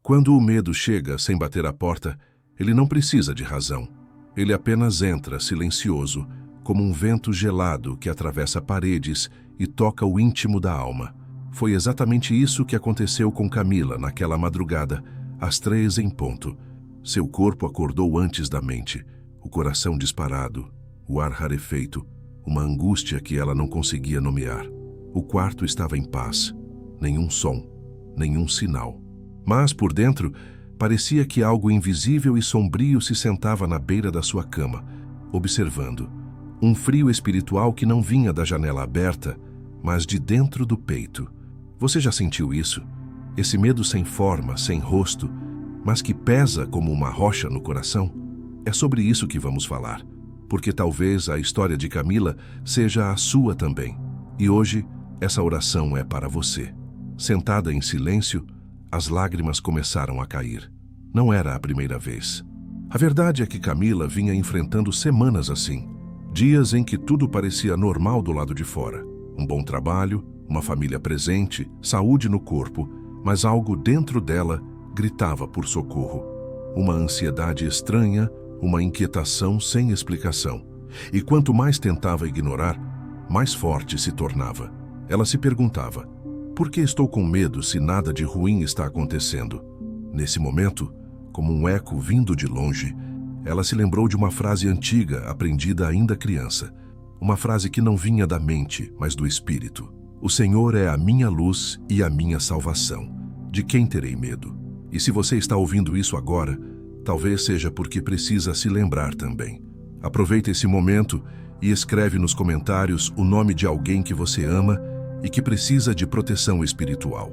Quando o medo chega sem bater a porta, ele não precisa de razão. Ele apenas entra silencioso, como um vento gelado que atravessa paredes e toca o íntimo da alma. Foi exatamente isso que aconteceu com Camila naquela madrugada, às 3 em ponto. Seu corpo acordou antes da mente, o coração disparado, o ar rarefeito, uma angústia que ela não conseguia nomear. O quarto estava em paz, nenhum som, nenhum sinal. Mas, por dentro, parecia que algo invisível e sombrio se sentava na beira da sua cama, observando. Um frio espiritual que não vinha da janela aberta, mas de dentro do peito. Você já sentiu isso? Esse medo sem forma, sem rosto, mas que pesa como uma rocha no coração? É sobre isso que vamos falar, porque talvez a história de Camila seja a sua também. E hoje, essa oração é para você. Sentada em silêncio, as lágrimas começaram a cair. Não era a primeira vez. A verdade é que Camila vinha enfrentando semanas assim. Dias em que tudo parecia normal do lado de fora. Um bom trabalho, uma família presente, saúde no corpo, mas algo dentro dela gritava por socorro. Uma ansiedade estranha, uma inquietação sem explicação. E quanto mais tentava ignorar, mais forte se tornava. Ela se perguntava: por que estou com medo se nada de ruim está acontecendo? Nesse momento, como um eco vindo de longe, ela se lembrou de uma frase antiga, aprendida ainda criança. Uma frase que não vinha da mente, mas do espírito. O Senhor é a minha luz e a minha salvação. De quem terei medo? E se você está ouvindo isso agora, talvez seja porque precisa se lembrar também. Aproveita esse momento e escreve nos comentários o nome de alguém que você ama e que precisa de proteção espiritual.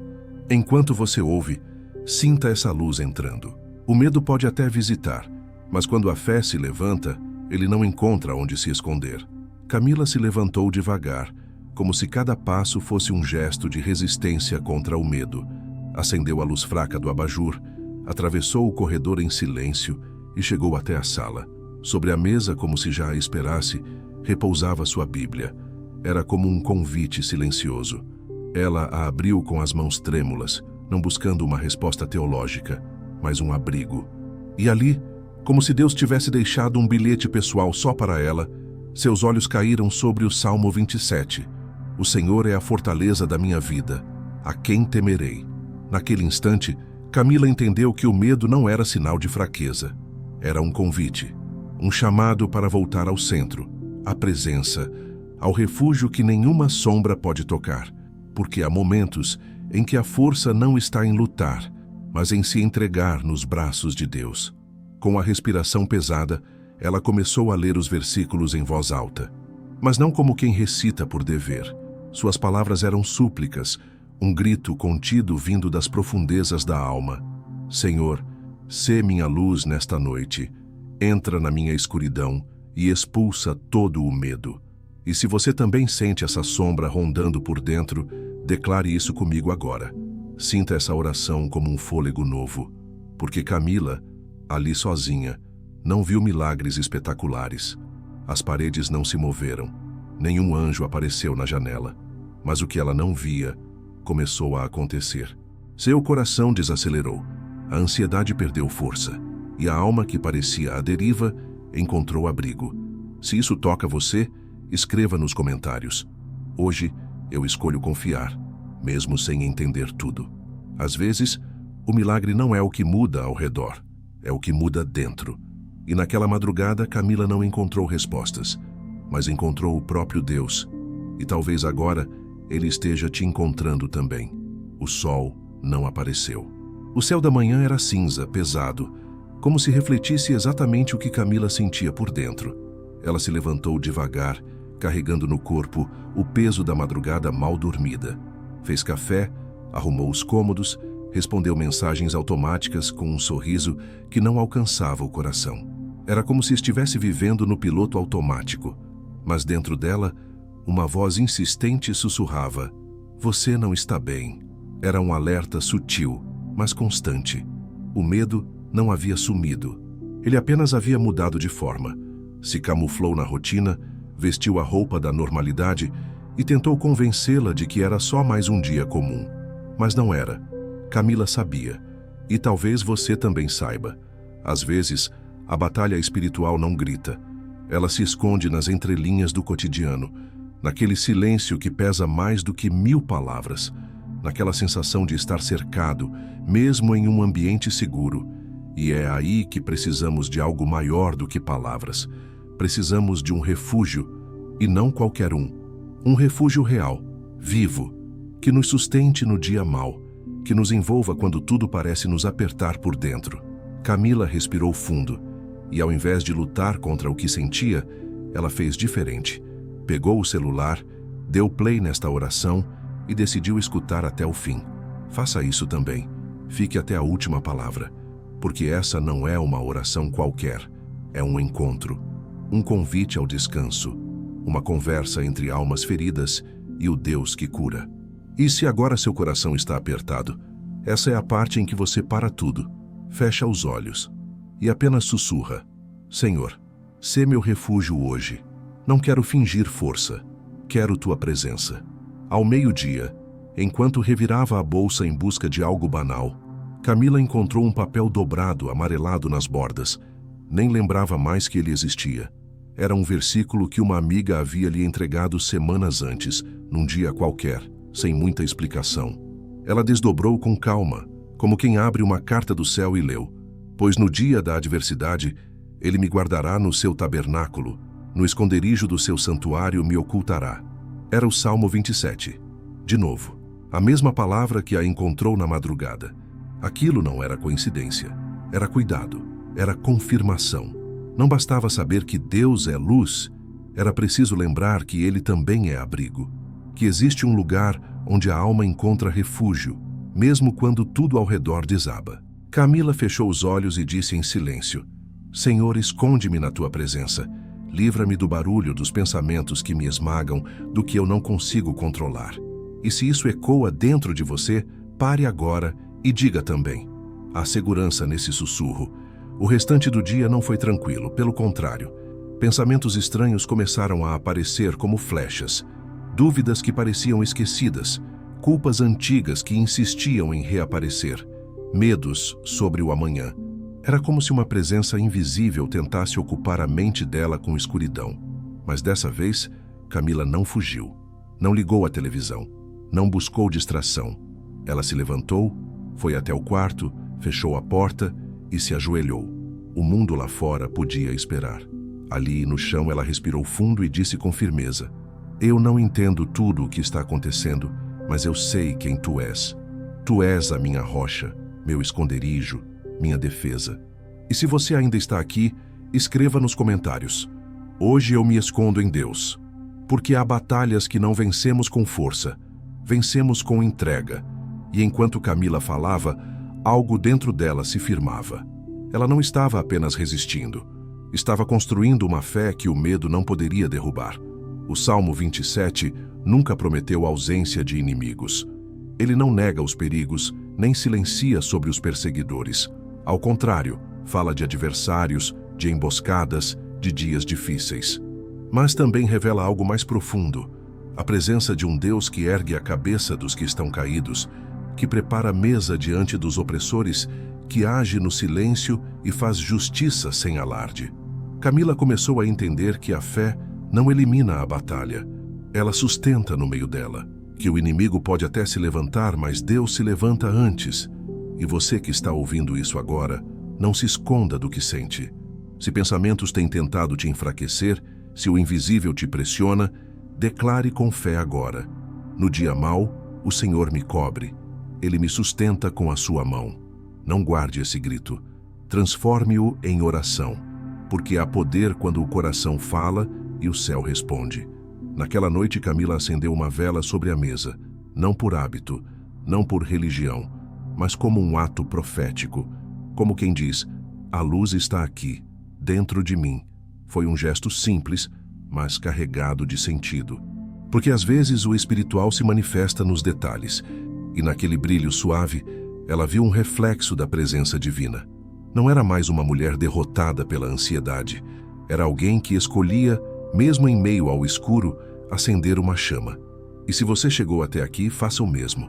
Enquanto você ouve, sinta essa luz entrando. O medo pode até visitar, mas quando a fé se levanta, ele não encontra onde se esconder. Camila se levantou devagar, como se cada passo fosse um gesto de resistência contra o medo. Acendeu a luz fraca do abajur, atravessou o corredor em silêncio e chegou até a sala. Sobre a mesa, como se já a esperasse, repousava sua Bíblia. Era como um convite silencioso. Ela a abriu com as mãos trêmulas, não buscando uma resposta teológica, mas um abrigo. E ali, como se Deus tivesse deixado um bilhete pessoal só para ela, seus olhos caíram sobre o Salmo 27. O Senhor é a fortaleza da minha vida. A quem temerei? Naquele instante, Camila entendeu que o medo não era sinal de fraqueza. Era um convite, um chamado para voltar ao centro, à presença, ao refúgio que nenhuma sombra pode tocar, porque há momentos em que a força não está em lutar, mas em se entregar nos braços de Deus. Com a respiração pesada, ela começou a ler os versículos em voz alta, mas não como quem recita por dever. Suas palavras eram súplicas, um grito contido vindo das profundezas da alma. Senhor, sê minha luz nesta noite, entra na minha escuridão e expulsa todo o medo. E se você também sente essa sombra rondando por dentro, declare isso comigo agora. Sinta essa oração como um fôlego novo, porque Camila, ali sozinha, não viu milagres espetaculares. As paredes não se moveram, nenhum anjo apareceu na janela, mas o que ela não via começou a acontecer. Seu coração desacelerou, a ansiedade perdeu força, e a alma que parecia à deriva encontrou abrigo. Se isso toca você, escreva nos comentários. Hoje, eu escolho confiar, mesmo sem entender tudo. Às vezes, o milagre não é o que muda ao redor, é o que muda dentro. E naquela madrugada, Camila não encontrou respostas, mas encontrou o próprio Deus. E talvez agora, Ele esteja te encontrando também. O sol não apareceu. O céu da manhã era cinza, pesado, como se refletisse exatamente o que Camila sentia por dentro. Ela se levantou devagar, carregando no corpo o peso da madrugada mal dormida. Fez café, arrumou os cômodos, respondeu mensagens automáticas com um sorriso que não alcançava o coração. Era como se estivesse vivendo no piloto automático, mas dentro dela, uma voz insistente sussurrava: "Você não está bem." Era um alerta sutil, mas constante. O medo não havia sumido. Ele apenas havia mudado de forma. Se camuflou na rotina, vestiu a roupa da normalidade e tentou convencê-la de que era só mais um dia comum. Mas não era. Camila sabia. E talvez você também saiba. Às vezes, a batalha espiritual não grita. Ela se esconde nas entrelinhas do cotidiano, naquele silêncio que pesa mais do que 1000 palavras, naquela sensação de estar cercado, mesmo em um ambiente seguro. E é aí que precisamos de algo maior do que palavras. Precisamos de um refúgio, e não qualquer um. Um refúgio real, vivo, que nos sustente no dia mau, que nos envolva quando tudo parece nos apertar por dentro. Camila respirou fundo, e ao invés de lutar contra o que sentia, ela fez diferente. Pegou o celular, deu play nesta oração e decidiu escutar até o fim. Faça isso também. Fique até a última palavra, porque essa não é uma oração qualquer. É um encontro, um convite ao descanso, uma conversa entre almas feridas e o Deus que cura. E se agora seu coração está apertado, essa é a parte em que você para tudo, fecha os olhos e apenas sussurra: Senhor, sê meu refúgio hoje. Não quero fingir força, quero tua presença. Ao meio-dia, enquanto revirava a bolsa em busca de algo banal, Camila encontrou um papel dobrado, amarelado nas bordas. Nem lembrava mais que ele existia. Era um versículo que uma amiga havia lhe entregado semanas antes, num dia qualquer, sem muita explicação. Ela desdobrou com calma, como quem abre uma carta do céu e leu: Pois no dia da adversidade, ele me guardará no seu tabernáculo, no esconderijo do seu santuário me ocultará. Era o Salmo 27. De novo, a mesma palavra que a encontrou na madrugada. Aquilo não era coincidência, era cuidado, era confirmação. Não bastava saber que Deus é luz, era preciso lembrar que Ele também é abrigo, que existe um lugar onde a alma encontra refúgio, mesmo quando tudo ao redor desaba. Camila fechou os olhos e disse em silêncio: Senhor, esconde-me na tua presença. Livra-me do barulho dos pensamentos que me esmagam, do que eu não consigo controlar. E se isso ecoa dentro de você, pare agora e diga também. Há segurança nesse sussurro. O restante do dia não foi tranquilo, pelo contrário. Pensamentos estranhos começaram a aparecer como flechas. Dúvidas que pareciam esquecidas, culpas antigas que insistiam em reaparecer, medos sobre o amanhã. Era como se uma presença invisível tentasse ocupar a mente dela com escuridão. Mas dessa vez, Camila não fugiu. Não ligou a televisão. Não buscou distração. Ela se levantou, foi até o quarto, fechou a porta e se ajoelhou. O mundo lá fora podia esperar. Ali, no chão, ela respirou fundo e disse com firmeza: Eu não entendo tudo o que está acontecendo, mas eu sei quem tu és. Tu és a minha rocha, meu esconderijo, minha defesa. E se você ainda está aqui, escreva nos comentários: Hoje eu me escondo em Deus. Porque há batalhas que não vencemos com força, vencemos com entrega. E enquanto Camila falava, algo dentro dela se firmava. Ela não estava apenas resistindo, estava construindo uma fé que o medo não poderia derrubar. O Salmo 27 nunca prometeu ausência de inimigos. Ele não nega os perigos, nem silencia sobre os perseguidores. Ao contrário, fala de adversários, de emboscadas, de dias difíceis. Mas também revela algo mais profundo: a presença de um Deus que ergue a cabeça dos que estão caídos, que prepara a mesa diante dos opressores, que age no silêncio e faz justiça sem alarde. Camila começou a entender que a fé não elimina a batalha, ela sustenta no meio dela. Que o inimigo pode até se levantar, mas Deus se levanta antes. E você que está ouvindo isso agora, não se esconda do que sente. Se pensamentos têm tentado te enfraquecer, se o invisível te pressiona, declare com fé agora: No dia mau, o Senhor me cobre. Ele me sustenta com a sua mão. Não guarde esse grito. Transforme-o em oração, porque há poder quando o coração fala e o céu responde. Naquela noite, Camila acendeu uma vela sobre a mesa, não por hábito, não por religião, mas como um ato profético, como quem diz: a luz está aqui, dentro de mim. Foi um gesto simples, mas carregado de sentido. Porque às vezes o espiritual se manifesta nos detalhes, e naquele brilho suave, ela viu um reflexo da presença divina. Não era mais uma mulher derrotada pela ansiedade, era alguém que escolhia, mesmo em meio ao escuro, acender uma chama. E se você chegou até aqui, faça o mesmo.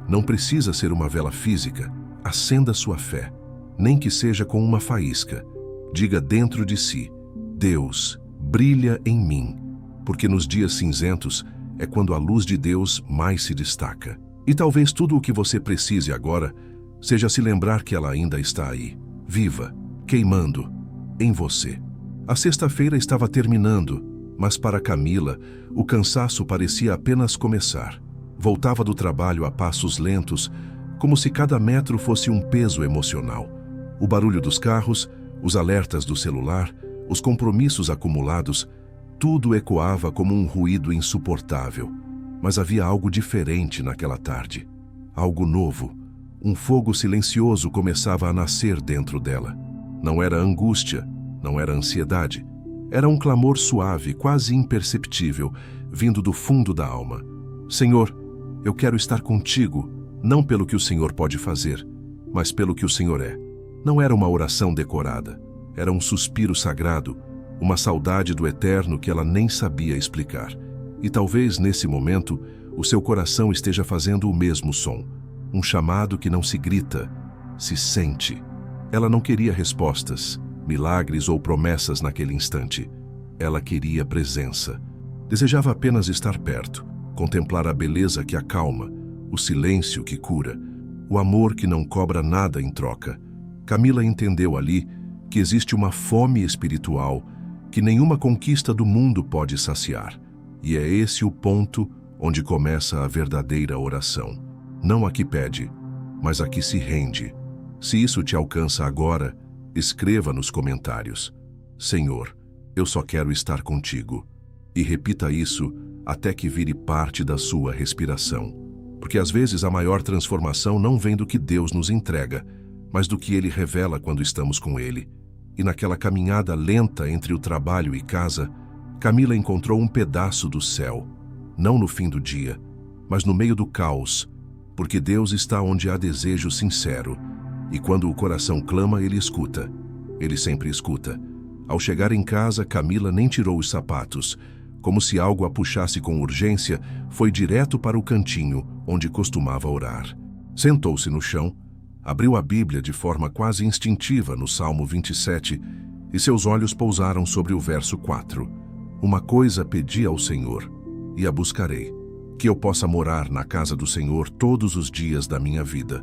Não precisa ser uma vela física, acenda sua fé, nem que seja com uma faísca. Diga dentro de si: Deus, brilha em mim, porque nos dias cinzentos é quando a luz de Deus mais se destaca. E talvez tudo o que você precise agora seja se lembrar que ela ainda está aí, viva, queimando, em você. A sexta-feira estava terminando, mas para Camila, o cansaço parecia apenas começar. Voltava do trabalho a passos lentos, como se cada metro fosse um peso emocional. O barulho dos carros, os alertas do celular, os compromissos acumulados, tudo ecoava como um ruído insuportável. Mas havia algo diferente naquela tarde. Algo novo. Um fogo silencioso começava a nascer dentro dela. Não era angústia, não era ansiedade. Era um clamor suave, quase imperceptível, vindo do fundo da alma. Senhor, eu quero estar contigo, não pelo que o Senhor pode fazer, mas pelo que o Senhor é. Não era uma oração decorada. Era um suspiro sagrado, uma saudade do eterno que ela nem sabia explicar. E talvez, nesse momento, o seu coração esteja fazendo o mesmo som. Um chamado que não se grita, se sente. Ela não queria respostas, milagres ou promessas naquele instante. Ela queria presença. Desejava apenas estar perto, contemplar a beleza que acalma, o silêncio que cura, o amor que não cobra nada em troca. Camila entendeu ali que existe uma fome espiritual que nenhuma conquista do mundo pode saciar. E é esse o ponto onde começa a verdadeira oração. Não a que pede, mas a que se rende. Se isso te alcança agora, escreva nos comentários: Senhor, eu só quero estar contigo. E repita isso até que vire parte da sua respiração. Porque às vezes a maior transformação não vem do que Deus nos entrega, mas do que Ele revela quando estamos com Ele. E naquela caminhada lenta entre o trabalho e casa, Camila encontrou um pedaço do céu, não no fim do dia, mas no meio do caos, porque Deus está onde há desejo sincero, e quando o coração clama, Ele escuta. Ele sempre escuta. Ao chegar em casa, Camila nem tirou os sapatos. Como se algo a puxasse com urgência, foi direto para o cantinho, onde costumava orar. Sentou-se no chão, abriu a Bíblia de forma quase instintiva no Salmo 27, e seus olhos pousaram sobre o verso 4. Uma coisa pedi ao Senhor, e a buscarei, que eu possa morar na casa do Senhor todos os dias da minha vida,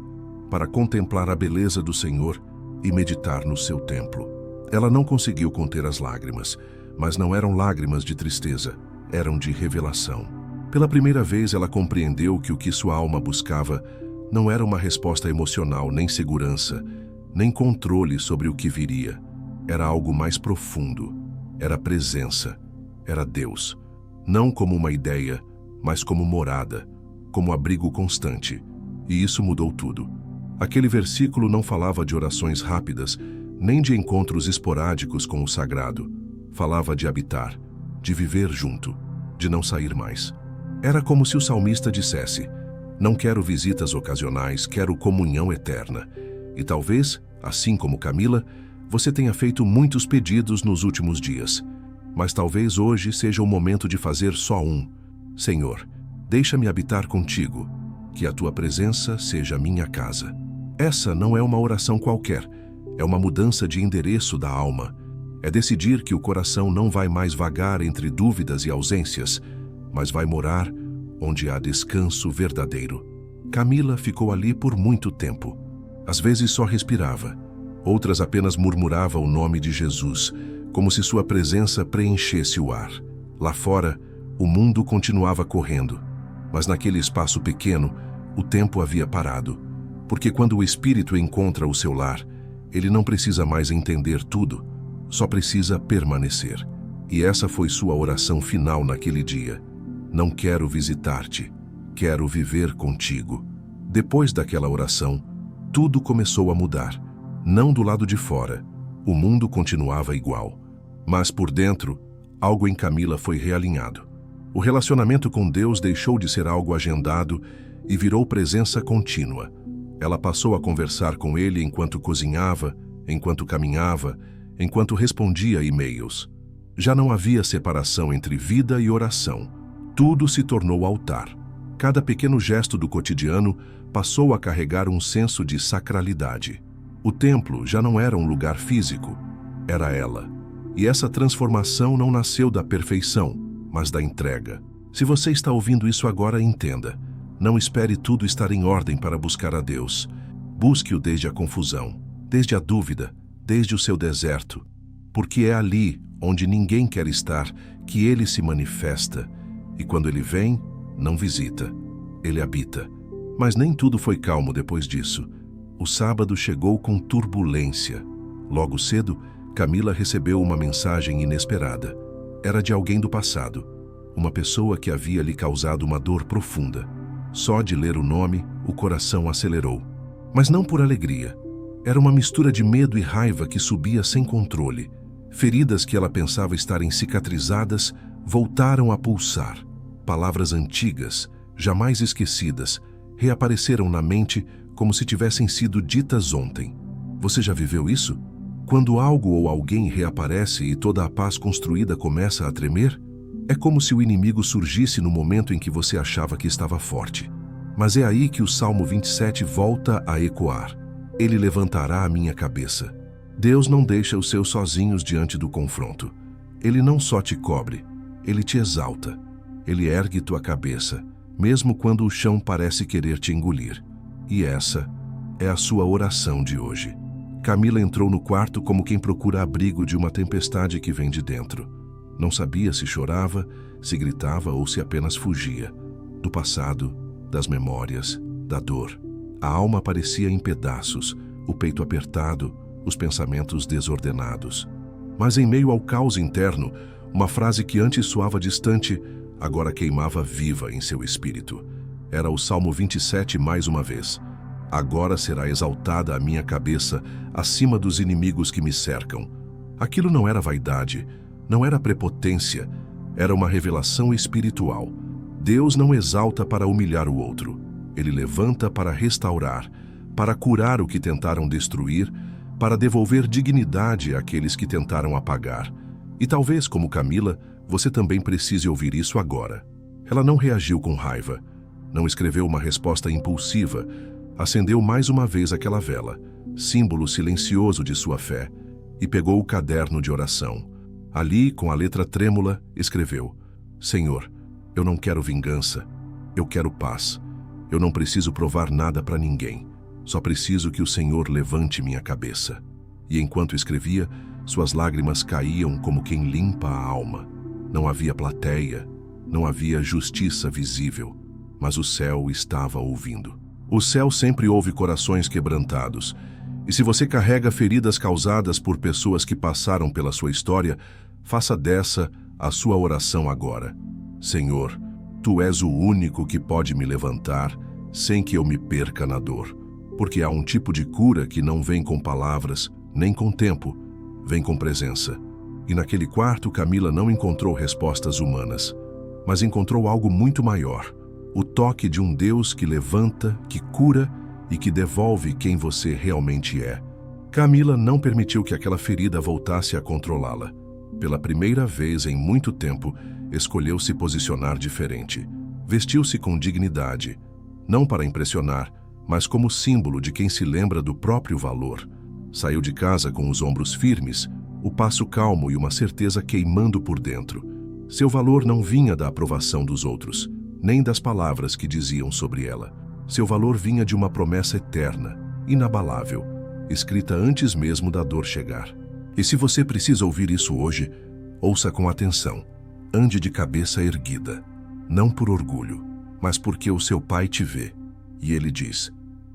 para contemplar a beleza do Senhor e meditar no seu templo. Ela não conseguiu conter as lágrimas, mas não eram lágrimas de tristeza, eram de revelação. Pela primeira vez ela compreendeu que o que sua alma buscava não era uma resposta emocional, nem segurança, nem controle sobre o que viria. Era algo mais profundo, era presença. Era Deus, não como uma ideia, mas como morada, como abrigo constante. E isso mudou tudo. Aquele versículo não falava de orações rápidas, nem de encontros esporádicos com o sagrado. Falava de habitar, de viver junto, de não sair mais. Era como se o salmista dissesse: não quero visitas ocasionais, quero comunhão eterna. E talvez, assim como Camila, você tenha feito muitos pedidos nos últimos dias. Mas talvez hoje seja o momento de fazer só um. Senhor, deixa-me habitar contigo, que a tua presença seja minha casa. Essa não é uma oração qualquer, é uma mudança de endereço da alma. É decidir que o coração não vai mais vagar entre dúvidas e ausências, mas vai morar onde há descanso verdadeiro. Camila ficou ali por muito tempo. Às vezes só respirava, outras apenas murmurava o nome de Jesus, como se sua presença preenchesse o ar. Lá fora, o mundo continuava correndo, mas naquele espaço pequeno, o tempo havia parado. Porque quando o espírito encontra o seu lar, ele não precisa mais entender tudo, só precisa permanecer. E essa foi sua oração final naquele dia. Não quero visitar-te, quero viver contigo. Depois daquela oração, tudo começou a mudar. Não do lado de fora, o mundo continuava igual. Mas por dentro, algo em Camila foi realinhado. O relacionamento com Deus deixou de ser algo agendado e virou presença contínua. Ela passou a conversar com Ele enquanto cozinhava, enquanto caminhava, enquanto respondia e-mails. Já não havia separação entre vida e oração. Tudo se tornou altar. Cada pequeno gesto do cotidiano passou a carregar um senso de sacralidade. O templo já não era um lugar físico, era ela. E essa transformação não nasceu da perfeição, mas da entrega. Se você está ouvindo isso agora, entenda. Não espere tudo estar em ordem para buscar a Deus. Busque-o desde a confusão, desde a dúvida, desde o seu deserto. Porque é ali, onde ninguém quer estar, que Ele se manifesta. E quando Ele vem, não visita, Ele habita. Mas nem tudo foi calmo depois disso. O sábado chegou com turbulência. Logo cedo, Camila recebeu uma mensagem inesperada. Era de alguém do passado, uma pessoa que havia lhe causado uma dor profunda. Só de ler o nome, o coração acelerou. Mas não por alegria. Era uma mistura de medo e raiva que subia sem controle. Feridas que ela pensava estarem cicatrizadas voltaram a pulsar. Palavras antigas, jamais esquecidas, reapareceram na mente como se tivessem sido ditas ontem. Você já viveu isso? Quando algo ou alguém reaparece e toda a paz construída começa a tremer? É como se o inimigo surgisse no momento em que você achava que estava forte. Mas é aí que o Salmo 27 volta a ecoar. Ele levantará a minha cabeça. Deus não deixa os seus sozinhos diante do confronto. Ele não só te cobre, Ele te exalta. Ele ergue tua cabeça, mesmo quando o chão parece querer te engolir. E essa é a sua oração de hoje. Camila entrou no quarto como quem procura abrigo de uma tempestade que vem de dentro. Não sabia se chorava, se gritava ou se apenas fugia. Do passado, das memórias, da dor. A alma parecia em pedaços, o peito apertado, os pensamentos desordenados. Mas em meio ao caos interno, uma frase que antes soava distante, agora queimava viva em seu espírito. Era o Salmo 27 mais uma vez. Agora será exaltada a minha cabeça acima dos inimigos que me cercam. Aquilo não era vaidade, não era prepotência, era uma revelação espiritual. Deus não exalta para humilhar o outro. Ele levanta para restaurar, para curar o que tentaram destruir, para devolver dignidade àqueles que tentaram apagar. E talvez, como Camila, você também precise ouvir isso agora. Ela não reagiu com raiva, não escreveu uma resposta impulsiva, acendeu mais uma vez aquela vela, símbolo silencioso de sua fé, e pegou o caderno de oração. Ali, com a letra trêmula, escreveu: Senhor, eu não quero vingança, eu quero paz. Eu não preciso provar nada para ninguém, só preciso que o Senhor levante minha cabeça. E enquanto escrevia, suas lágrimas caíam como quem limpa a alma. Não havia plateia, não havia justiça visível, mas o céu estava ouvindo. O céu sempre ouve corações quebrantados. E se você carrega feridas causadas por pessoas que passaram pela sua história, faça dessa a sua oração agora. Senhor, Tu és o único que pode me levantar sem que eu me perca na dor. Porque há um tipo de cura que não vem com palavras, nem com tempo, vem com presença. E naquele quarto, Camila não encontrou respostas humanas, mas encontrou algo muito maior. O toque de um Deus que levanta, que cura e que devolve quem você realmente é. Camila não permitiu que aquela ferida voltasse a controlá-la. Pela primeira vez em muito tempo, escolheu se posicionar diferente. Vestiu-se com dignidade, não para impressionar, mas como símbolo de quem se lembra do próprio valor. Saiu de casa com os ombros firmes, o passo calmo e uma certeza queimando por dentro. Seu valor não vinha da aprovação dos outros, nem das palavras que diziam sobre ela. Seu valor vinha de uma promessa eterna, inabalável, escrita antes mesmo da dor chegar. E se você precisa ouvir isso hoje, ouça com atenção. Ande de cabeça erguida, não por orgulho, mas porque o seu Pai te vê. E Ele diz: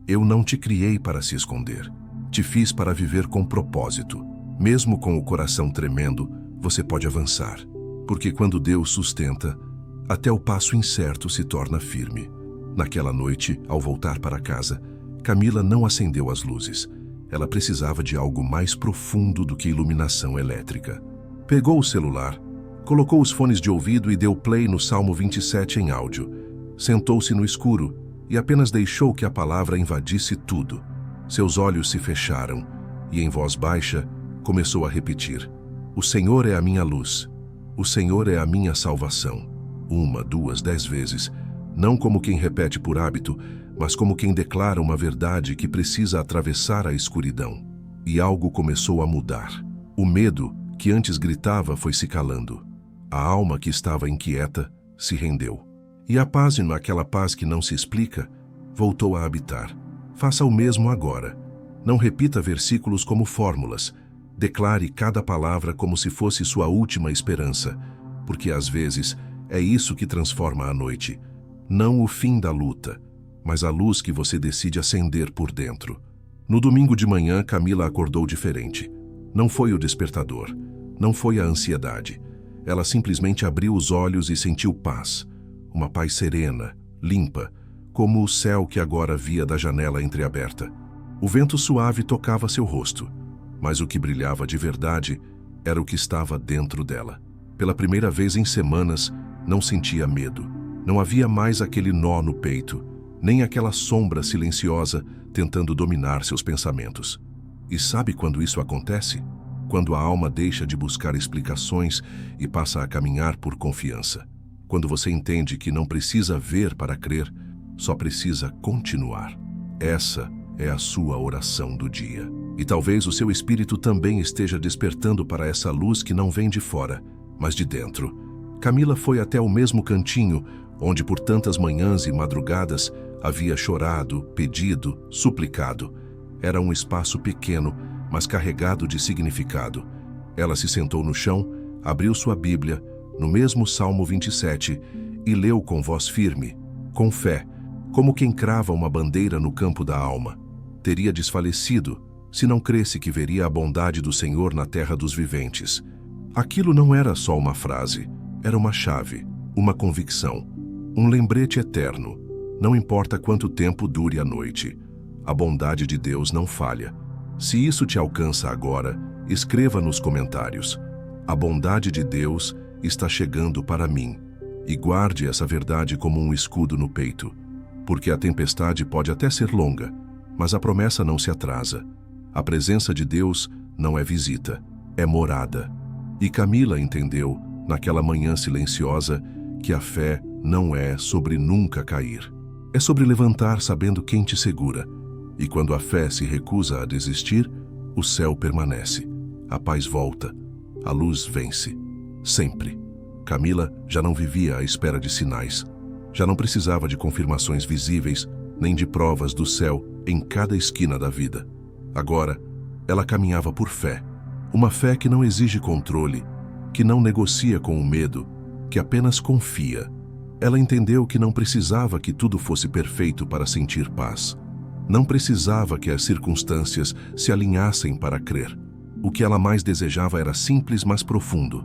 Eu não te criei para se esconder. Te fiz para viver com propósito. Mesmo com o coração tremendo, você pode avançar. Porque quando Deus sustenta, até o passo incerto se torna firme. Naquela noite, ao voltar para casa, Camila não acendeu as luzes. Ela precisava de algo mais profundo do que iluminação elétrica. Pegou o celular, colocou os fones de ouvido e deu play no Salmo 27 em áudio. Sentou-se no escuro e apenas deixou que a palavra invadisse tudo. Seus olhos se fecharam e, em voz baixa, começou a repetir: O Senhor é a minha luz. O Senhor é a minha salvação. 1, 2, 10 vezes. Não como quem repete por hábito, mas como quem declara uma verdade que precisa atravessar a escuridão. E algo começou a mudar. O medo, que antes gritava, foi se calando. A alma que estava inquieta se rendeu. E a paz, aquela paz que não se explica, voltou a habitar. Faça o mesmo agora. Não repita versículos como fórmulas. Declare cada palavra como se fosse sua última esperança, porque às vezes é isso que transforma a noite. Não o fim da luta, mas a luz que você decide acender por dentro. No domingo de manhã, Camila acordou diferente. Não foi o despertador, não foi a ansiedade. Ela simplesmente abriu os olhos e sentiu paz. Uma paz serena, limpa, como o céu que agora via da janela entreaberta. O vento suave tocava seu rosto, mas o que brilhava de verdade era o que estava dentro dela. Pela primeira vez em semanas, não sentia medo. Não havia mais aquele nó no peito, nem aquela sombra silenciosa tentando dominar seus pensamentos. E sabe quando isso acontece? Quando a alma deixa de buscar explicações e passa a caminhar por confiança. Quando você entende que não precisa ver para crer, só precisa continuar. Essa é a sua oração do dia. E talvez o seu espírito também esteja despertando para essa luz que não vem de fora, mas de dentro. Camila foi até o mesmo cantinho onde por tantas manhãs e madrugadas havia chorado, pedido, suplicado. Era um espaço pequeno, mas carregado de significado. Ela se sentou no chão, abriu sua Bíblia, no mesmo Salmo 27, e leu com voz firme, com fé, como quem crava uma bandeira no campo da alma. Teria desfalecido se não cresse que veria a bondade do Senhor na terra dos viventes. Aquilo não era só uma frase, era uma chave, uma convicção, um lembrete eterno. Não importa quanto tempo dure a noite, a bondade de Deus não falha. Se isso te alcança agora, escreva nos comentários: a bondade de Deus está chegando para mim. E guarde essa verdade como um escudo no peito, porque a tempestade pode até ser longa, mas a promessa não se atrasa. A presença de Deus não é visita, é morada. E Camila entendeu, naquela manhã silenciosa, que a fé não é sobre nunca cair. É sobre levantar sabendo quem te segura. E quando a fé se recusa a desistir, o céu permanece, a paz volta, a luz vence. Sempre. Camila já não vivia à espera de sinais. Já não precisava de confirmações visíveis, nem de provas do céu em cada esquina da vida. Agora, ela caminhava por fé. Uma fé que não exige controle, que não negocia com o medo, que apenas confia. Ela entendeu que não precisava que tudo fosse perfeito para sentir paz. Não precisava que as circunstâncias se alinhassem para crer. O que ela mais desejava era simples, mas profundo.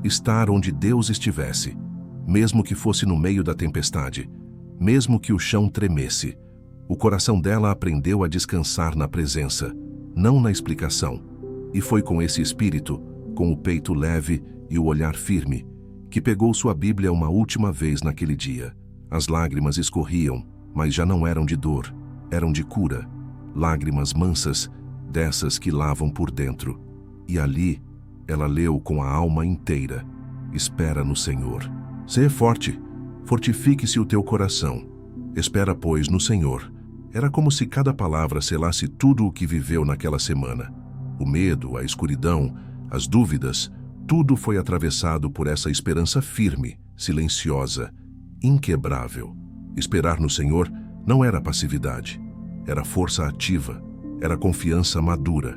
Estar onde Deus estivesse, mesmo que fosse no meio da tempestade, mesmo que o chão tremesse. O coração dela aprendeu a descansar na presença, não na explicação. E foi com esse espírito, com o peito leve e o olhar firme, que pegou sua Bíblia uma última vez naquele dia. As lágrimas escorriam, mas já não eram de dor, eram de cura. Lágrimas mansas, dessas que lavam por dentro. E ali, ela leu com a alma inteira: espera no Senhor. Seja forte, fortifique-se o teu coração. Espera, pois, no Senhor. Era como se cada palavra selasse tudo o que viveu naquela semana. O medo, a escuridão, as dúvidas, tudo foi atravessado por essa esperança firme, silenciosa, inquebrável. Esperar no Senhor não era passividade, era força ativa, era confiança madura,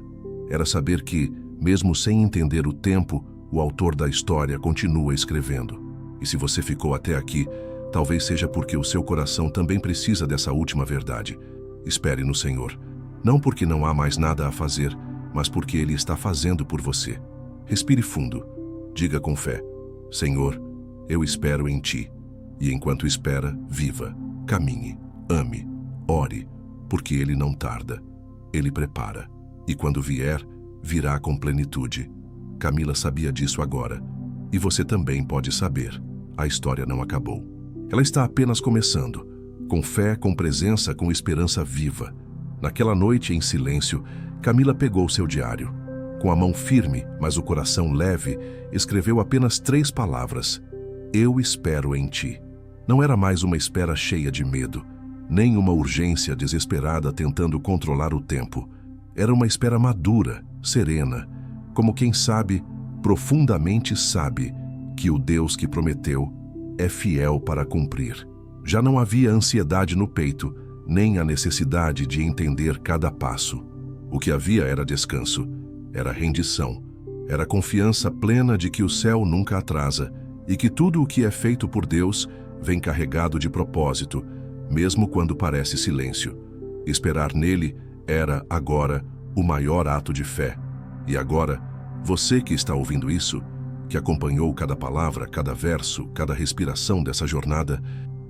era saber que, mesmo sem entender o tempo, o autor da história continua escrevendo. E se você ficou até aqui, talvez seja porque o seu coração também precisa dessa última verdade. Espere no Senhor, não porque não há mais nada a fazer, mas porque Ele está fazendo por você. Respire fundo, diga com fé: Senhor, eu espero em Ti. E enquanto espera, viva, caminhe, ame, ore, porque Ele não tarda, Ele prepara. E quando vier, virá com plenitude. Camila sabia disso agora, e você também pode saber. A história não acabou. Ela está apenas começando, com fé, com presença, com esperança viva. Naquela noite, em silêncio, Camila pegou seu diário. Com a mão firme, mas o coração leve, escreveu apenas 3 palavras: eu espero em Ti. Não era mais uma espera cheia de medo, nem uma urgência desesperada tentando controlar o tempo. Era uma espera madura, serena, como quem sabe, profundamente sabe, que o Deus que prometeu é fiel para cumprir. Já não havia ansiedade no peito, nem a necessidade de entender cada passo. O que havia era descanso, era rendição, era confiança plena de que o céu nunca atrasa e que tudo o que é feito por Deus vem carregado de propósito, mesmo quando parece silêncio. Esperar nele era, agora, o maior ato de fé. E agora, você que está ouvindo isso, que acompanhou cada palavra, cada verso, cada respiração dessa jornada,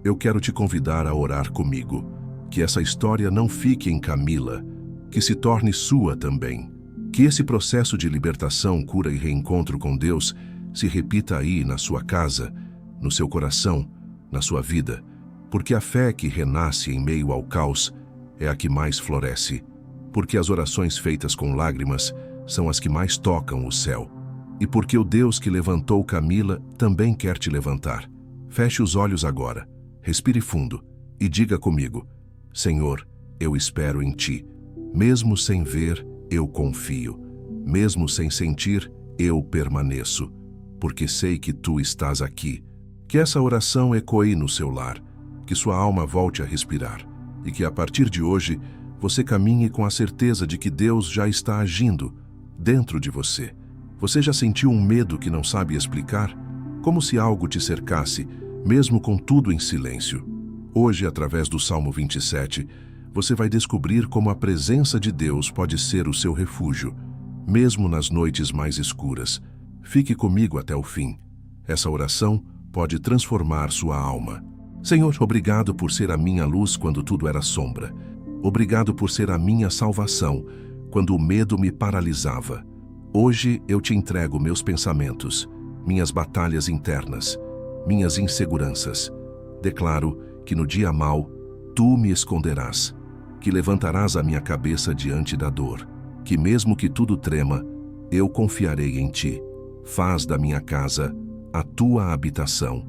eu quero te convidar a orar comigo. Que essa história não fique em Camila, que se torne sua também. Que esse processo de libertação, cura e reencontro com Deus se repita aí na sua casa, no seu coração, na sua vida, porque a fé que renasce em meio ao caos é a que mais floresce, porque as orações feitas com lágrimas são as que mais tocam o céu, e porque o Deus que levantou Camila também quer te levantar. Feche os olhos agora, respire fundo e diga comigo: Senhor, eu espero em Ti. Mesmo sem ver, eu confio. Mesmo sem sentir, eu permaneço, porque sei que Tu estás aqui. Que essa oração ecoe no seu lar, que sua alma volte a respirar e que a partir de hoje você caminhe com a certeza de que Deus já está agindo dentro de você. Você já sentiu um medo que não sabe explicar? Como se algo te cercasse, mesmo com tudo em silêncio. Hoje, através do Salmo 27, você vai descobrir como a presença de Deus pode ser o seu refúgio, mesmo nas noites mais escuras. Fique comigo até o fim. Essa oração pode transformar sua alma. Senhor, obrigado por ser a minha luz quando tudo era sombra. Obrigado por ser a minha salvação quando o medo me paralisava. Hoje eu te entrego meus pensamentos, minhas batalhas internas, minhas inseguranças. Declaro que no dia mau, Tu me esconderás, que levantarás a minha cabeça diante da dor, que mesmo que tudo trema, eu confiarei em Ti. Faz da minha casa a Tua habitação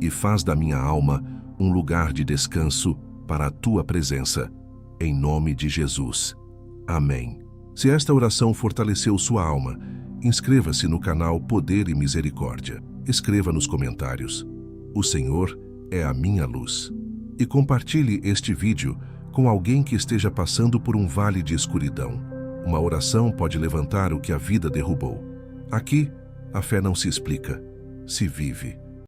e faz da minha alma um lugar de descanso para a Tua presença. Em nome de Jesus. Amém. Se esta oração fortaleceu sua alma, inscreva-se no canal Poder e Misericórdia. Escreva nos comentários: O Senhor é a minha luz. E compartilhe este vídeo com alguém que esteja passando por um vale de escuridão. Uma oração pode levantar o que a vida derrubou. Aqui, a fé não se explica, se vive.